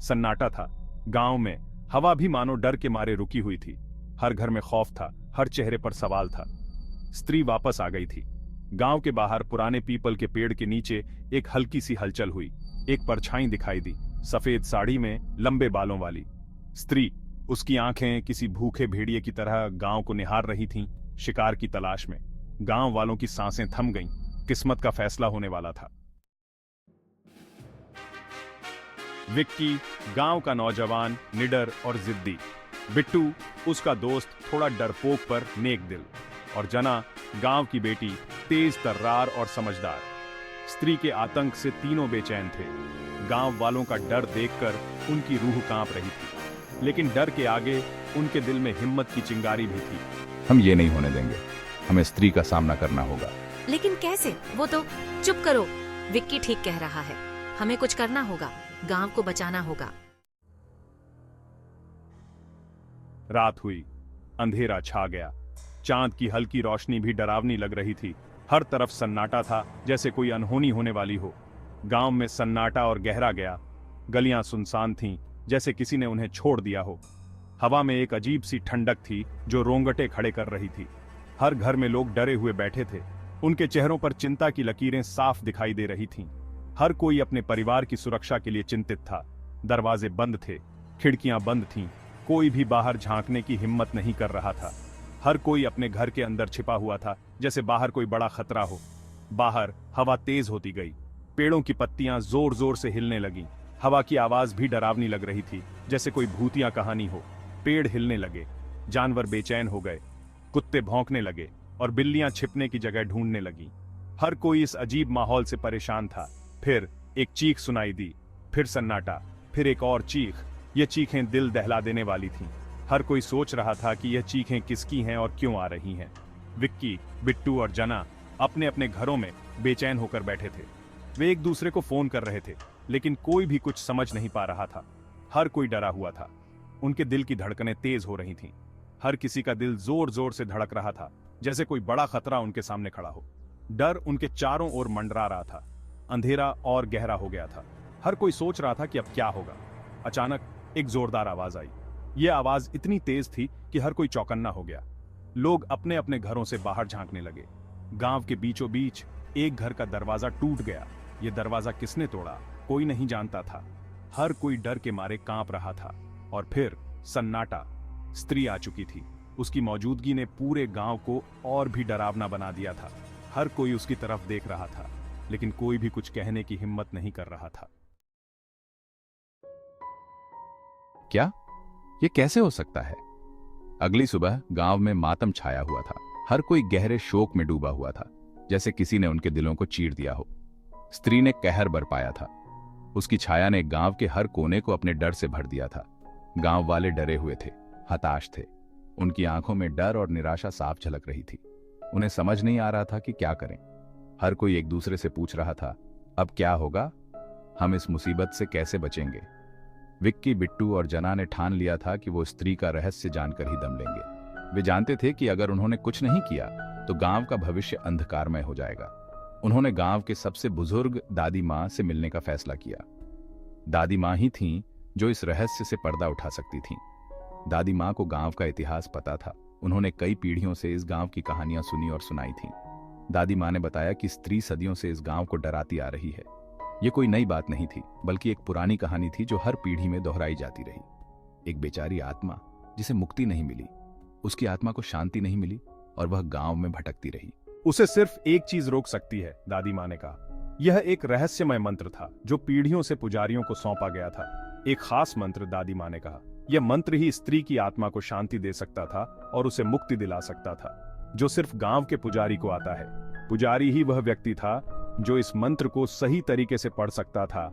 सन्नाटा था। गांव में हवा भी मानो डर के मारे रुकी हुई थी। हर घर में खौफ था, हर चेहरे पर सवाल था। स्त्री वापस आ गई थी। गांव के बाहर पुराने पीपल के पेड़ के नीचे एक हल्की सी हलचल हुई। एक परछाई दिखाई दी, सफेद साड़ी में, लंबे बालों वाली। स्त्री, उसकी आंखें किसी भूखे भेड़िए की तरह गांव को निहार रही थीं, शिकार की तलाश में। गांव वालों की सांसें थम गईं। किस्मत का फैसला होने वाला था। विक्की, गांव का नौजवान, निडर और जिद्दी। बिट्टू, उसका दोस्त, थोड़ा डरपोक पर नेक दिल। और जना, गांव की बेटी, तेज तर्रार और समझदार। स्त्री के आतंक से तीनों बेचैन थे। गांव वालों का डर देखकर उनकी रूह कांप रही थी, लेकिन डर के आगे उनके दिल में हिम्मत की चिंगारी भी थी। हम ये नहीं होने देंगे, हमें स्त्री का सामना करना होगा। लेकिन कैसे? वो तो चुप करो, विक्की ठीक कह रहा है, हमें कुछ करना होगा, गांव को बचाना होगा। रात हुई, अंधेरा छा गया। चांद की हल्की रोशनी भी डरावनी लग रही थी। हर तरफ सन्नाटा था, जैसे कोई अनहोनी होने वाली हो। गांव में सन्नाटा और गहरा गया। गलियां सुनसान थीं, जैसे किसी ने उन्हें छोड़ दिया हो। हवा में एक अजीब सी ठंडक थी जो रोंगटे खड़े कर रही थी। हर घर में लोग डरे हुए बैठे थे। उनके चेहरों पर चिंता की लकीरें साफ दिखाई दे रही थीं। हर कोई अपने परिवार की सुरक्षा के लिए चिंतित था। दरवाजे बंद थे, खिड़कियां बंद थीं। कोई भी बाहर झांकने की हिम्मत नहीं कर रहा था। हर कोई अपने घर के अंदर छिपा हुआ था, जैसे बाहर कोई बड़ा खतरा हो। बाहर हवा तेज होती गई। पेड़ों की पत्तियां जोर जोर से हिलने लगीं। हवा की आवाज भी डरावनी लग रही थी, जैसे कोई भूतिया कहानी हो। पेड़ हिलने लगे, जानवर बेचैन हो गए, कुत्ते भौंकने लगे और बिल्लियां छिपने की जगह ढूंढने लगीं। हर कोई इस अजीब माहौल से परेशान था। फिर एक चीख सुनाई दी, फिर सन्नाटा, फिर एक और चीख। ये चीखें दिल दहला देने वाली थीं। हर कोई सोच रहा था कि यह चीखें किसकी हैं और क्यों आ रही हैं। विक्की, बिट्टू और जना अपने अपने घरों में बेचैन होकर बैठे थे। वे एक दूसरे को फोन कर रहे थे, लेकिन कोई भी कुछ समझ नहीं पा रहा था। हर कोई डरा हुआ था। उनके दिल की धड़कनें तेज हो रही थीं। हर किसी का दिल जोर जोर से धड़क रहा था, जैसे कोई बड़ा खतरा उनके सामने खड़ा हो। डर उनके चारों ओर मंडरा रहा था। अंधेरा और गहरा हो गया था। हर कोई सोच रहा था कि अब क्या होगा। अचानक एक जोरदार आवाज आई। यह आवाज इतनी तेज थी कि हर कोई चौकन्ना हो गया। लोग अपने अपने घरों से बाहर झांकने लगे। गांव के बीचों बीच एक घर का दरवाजा टूट गया। यह दरवाजा किसने तोड़ा, कोई नहीं जानता था। हर कोई डर के मारे कांप रहा था। और फिर सन्नाटा। स्त्री आ चुकी थी। उसकी मौजूदगी ने पूरे गांव को और भी डरावना बना दिया था। हर कोई उसकी तरफ देख रहा था, लेकिन कोई भी कुछ कहने की हिम्मत नहीं कर रहा था। क्या? ये कैसे हो सकता है? अगली सुबह गांव में मातम छाया हुआ था। हर कोई गहरे शोक में डूबा हुआ था, जैसे किसी ने उनके दिलों को चीर दिया हो। स्त्री ने कहर बरपाया था। उसकी छाया ने गांव के हर कोने को अपने डर से भर दिया था। गांव वाले डरे हुए थे, हताश थे। उनकी आंखों में डर और निराशा साफ झलक रही थी। उन्हें समझ नहीं आ रहा था कि क्या करें। हर कोई एक दूसरे से पूछ रहा था, अब क्या होगा? हम इस मुसीबत से कैसे बचेंगे? विक्की, बिट्टू और जना ने ठान लिया था कि वो स्त्री का रहस्य जानकर ही दम लेंगे। वे जानते थे कि अगर उन्होंने कुछ नहीं किया तो गांव का भविष्य अंधकारमय हो जाएगा। उन्होंने गांव के सबसे बुजुर्ग दादी मां से मिलने का फैसला किया। दादी मां ही थीं जो इस रहस्य से पर्दा उठा सकती थीं। दादी मां को गांव का इतिहास पता था। उन्होंने कई पीढ़ियों से इस गांव की कहानियां सुनी और सुनाई थीं। दादी मां ने बताया कि स्त्री सदियों से इस गांव को डराती आ रही है। यह कोई नई बात नहीं थी, बल्कि एक पुरानी कहानी थी जो हर पीढ़ी में दोहराई जाती रही। एक बेचारी आत्मा जिसे मुक्ति नहीं मिली, उसकी आत्मा को शांति नहीं मिली और वह गांव में भटकती रही। उसे सिर्फ एक चीज रोक सकती है, दादी मां ने कहा। यह एक रहस्यमय मंत्र था जो पीढ़ियों से पुजारियों को सौंपा गया था। एक खास मंत्र, दादी मां ने कहा। यह मंत्र ही स्त्री की आत्मा को शांति दे सकता था और उसे मुक्ति दिला सकता था, जो सिर्फ गांव के पुजारी को आता है। पुजारी ही वह व्यक्ति था जो इस मंत्र को सही तरीके से पढ़ सकता था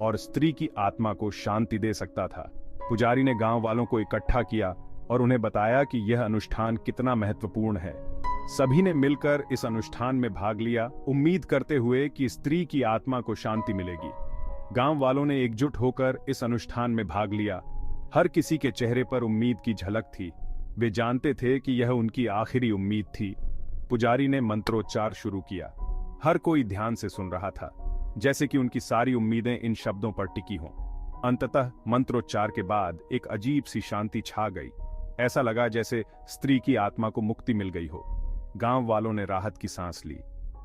और स्त्री की आत्मा को शांति दे सकता था। पुजारी ने गांव वालों को इकट्ठा किया और उन्हें बताया कि यह अनुष्ठान कितना महत्वपूर्ण है। सभी ने मिलकर इस अनुष्ठान में भाग लिया, उम्मीद करते हुए कि स्त्री की आत्मा को शांति मिलेगी। गांव वालों ने एकजुट होकर इस अनुष्ठान में भाग लिया। हर किसी के चेहरे पर उम्मीद की झलक थी। वे जानते थे कि यह उनकी आखिरी उम्मीद थी। पुजारी ने मंत्रोच्चार शुरू किया। हर कोई ध्यान से सुन रहा था, जैसे कि उनकी सारी उम्मीदें इन शब्दों पर टिकी हों। अंततः मंत्रोच्चार के बाद एक अजीब सी शांति छा गई। ऐसा लगा जैसे स्त्री की आत्मा को मुक्ति मिल गई हो। गांव वालों ने राहत की सांस ली।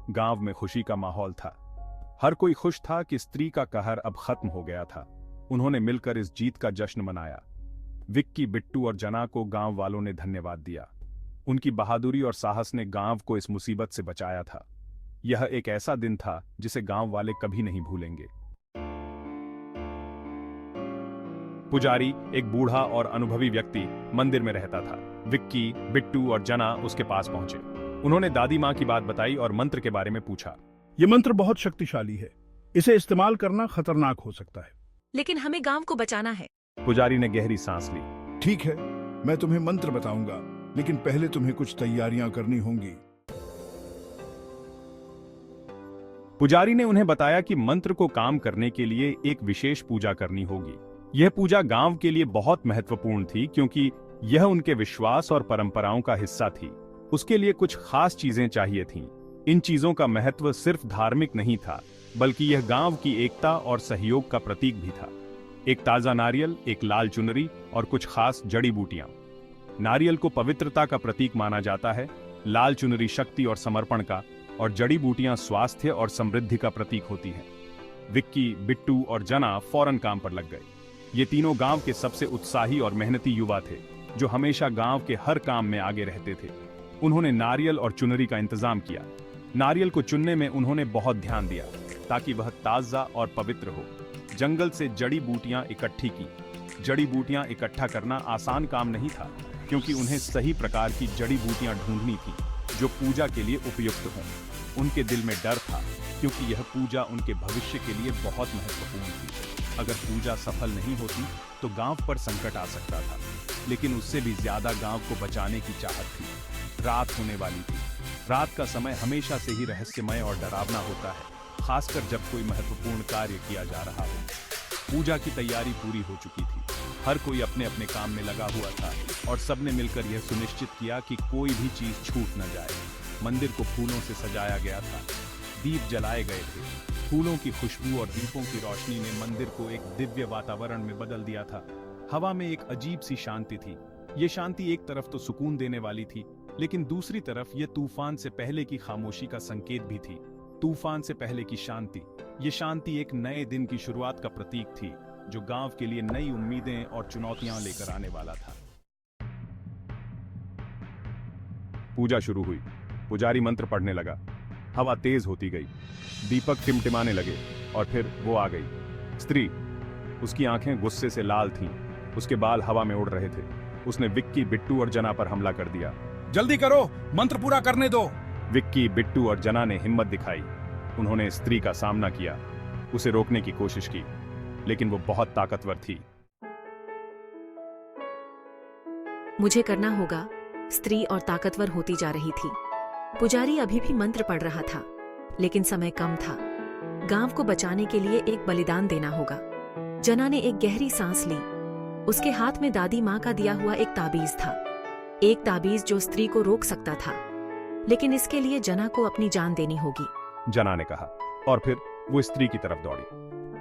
गांव में खुशी का माहौल था। हर कोई खुश था कि स्त्री का कहर अब खत्म हो गया था। उन्होंने मिलकर इस जीत का जश्न मनाया। विक्की, बिट्टू और जना को गांव वालों ने धन्यवाद दिया। उनकी बहादुरी और साहस ने गांव को इस मुसीबत से बचाया था। यह एक ऐसा दिन था जिसे गांव वाले कभी नहीं भूलेंगे। पुजारी, एक बूढ़ा और अनुभवी व्यक्ति, मंदिर में रहता था। विक्की, बिट्टू और जना उसके पास पहुंचे। उन्होंने दादी मां की बात बताई और मंत्र के बारे में पूछा। ये मंत्र बहुत शक्तिशाली है, इसे इस्तेमाल करना खतरनाक हो सकता है। लेकिन हमें गांव को बचाना है। पुजारी ने गहरी सांस ली। ठीक है, मैं तुम्हें मंत्र बताऊंगा, लेकिन पहले तुम्हें कुछ तैयारियां करनी होंगी। पुजारी ने उन्हें बताया कि मंत्र को काम करने के लिए एक विशेष पूजा करनी होगी। यह पूजा गांव के लिए बहुत महत्वपूर्ण थी क्योंकि यह उनके विश्वास और परंपराओं का हिस्सा थी। उसके लिए कुछ खास चीजें चाहिए थीं। इन चीजों का महत्व सिर्फ धार्मिक नहीं था, बल्कि यह गांव की एकता और सहयोग का प्रतीक भी था। एक ताजा नारियल, एक लाल चुनरी और कुछ खास जड़ी बूटियां। नारियल को पवित्रता का प्रतीक माना जाता है, लाल चुनरी शक्ति और समर्पण का, और जड़ी बूटियां स्वास्थ्य और समृद्धि का प्रतीक होती हैं। विक्की, बिट्टू और जना फौरन काम पर लग गए। ये तीनों गांव के सबसे उत्साही और मेहनती युवा थे, जो हमेशा गांव के हर काम में आगे रहते थे। उन्होंने नारियल और चुनरी का इंतजाम किया। नारियल को चुनने में उन्होंने बहुत ध्यान दिया ताकि वह ताजा और पवित्र हो। जंगल से जड़ी बूटियां इकट्ठी की। जड़ी बूटियां इकट्ठा करना आसान काम नहीं था, क्योंकि उन्हें सही प्रकार की जड़ी बूटियां ढूंढनी थी जो पूजा के लिए उपयुक्त हों। उनके दिल में डर था, क्योंकि यह पूजा उनके भविष्य के लिए बहुत महत्वपूर्ण थी। अगर पूजा सफल नहीं होती तो गांव पर संकट आ सकता था, लेकिन उससे भी ज्यादा गांव को बचाने की चाहत थी। रात होने वाली थी। रात का समय हमेशा से ही रहस्यमय और डरावना होता है, खासकर जब कोई महत्वपूर्ण कार्य किया जा रहा हो। पूजा की तैयारी पूरी हो चुकी थी। हर कोई अपने अपने काम में लगा हुआ था और सबने मिलकर यह सुनिश्चित किया कि कोई भी चीज छूट न जाए। मंदिर को फूलों से सजाया गया था। दीप जलाए गए थे। फूलों की खुशबू और दीपों की रोशनी ने मंदिर को एक दिव्य वातावरण में बदल दिया था। हवा में एक अजीब सी शांति थी। ये शांति एक तरफ तो सुकून देने वाली थी, लेकिन दूसरी तरफ यह तूफान से पहले की खामोशी का संकेत भी थी। तूफान से पहले की शांति, ये शांति एक नए दिन की शुरुआत का प्रतीक थी, जो गांव के लिए नई उम्मीदें और चुनौतियां लेकर आने वाला था। पूजा शुरू हुई। पुजारी मंत्र पढ़ने लगा। हवा तेज होती गई। दीपक टिमटिमाने लगे और फिर वो आ गई। स्त्री, उसकी आंखें गुस्से से लाल थीं। उसके बाल हवा में उड़ रहे थे। उसने विक्की, बिट्टू और जना पर हमला कर दिया। जल्दी करो, मंत्र पूरा करने दो। विक्की, बिट्टू और जना ने हिम्मत दिखाई। उन्होंने स्त्री का सामना किया, उसे रोकने की कोशिश की, लेकिन वो बहुत ताकतवर थी। मुझे करना होगा। स्त्री और ताकतवर होती जा रही थी। पुजारी अभी भी मंत्र पढ़ रहा था, लेकिन समय कम था। गांव को बचाने के लिए एक बलिदान देना होगा। जना ने एक गहरी सांस ली। उसके हाथ में दादी माँ का दिया हुआ एक ताबीज था। एक ताबीज जो स्त्री को रोक सकता था, लेकिन इसके लिए जना को अपनी जान देनी होगी, जना ने कहा, और फिर वो स्त्री की तरफ दौड़ी,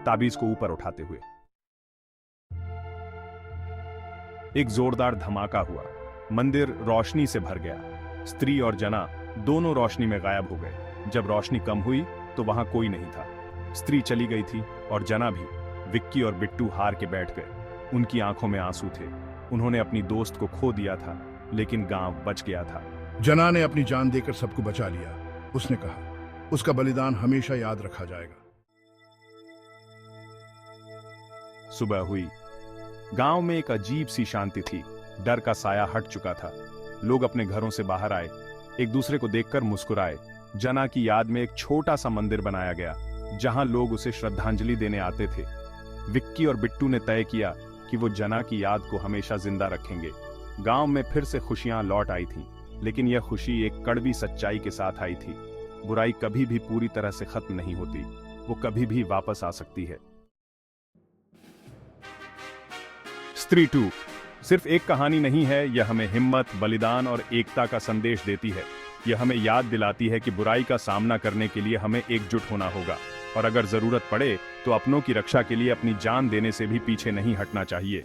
ताबीज को ऊपर उठाते हुए। एक जोरदार धमाका हुआ। मंदिर रोशनी से भर गया। स्त्री और जना दोनों रोशनी में गायब हो गए। जब रोशनी कम हुई तो वहां कोई नहीं था। स्त्री चली गई थी और जना भी। विक्की और बिट्टू हार के बैठ गए। उनकी आंखों में आंसू थे। उन्होंने अपनी दोस्त को खो दिया था, लेकिन गांव बच गया था। जना ने अपनी जान देकर सबको बचा लिया। उसने कहा, उसका बलिदान हमेशा याद रखा जाएगा। सुबह हुई। गांव में एक अजीब सी शांति थी। डर का साया हट चुका था। लोग अपने घरों से बाहर आए, एक दूसरे को देखकर मुस्कुराए। जना की याद में एक छोटा सा मंदिर बनाया गया, जहां लोग उसे श्रद्धांजलि देने आते थे। विक्की और बिट्टू ने तय किया कि वो जना की याद को हमेशा जिंदा रखेंगे। गांव में फिर से खुशियां लौट आई थीं, लेकिन यह खुशी एक कड़वी सच्चाई के साथ आई थी। बुराई कभी भी पूरी तरह से खत्म नहीं होती, वो कभी भी वापस आ सकती है। स्त्री 2 सिर्फ एक कहानी नहीं है, यह हमें हिम्मत, बलिदान और एकता का संदेश देती है। यह हमें याद दिलाती है कि बुराई का सामना करने के लिए हमें एकजुट होना होगा और अगर जरूरत पड़े तो अपनों की रक्षा के लिए अपनी जान देने से भी पीछे नहीं हटना चाहिए।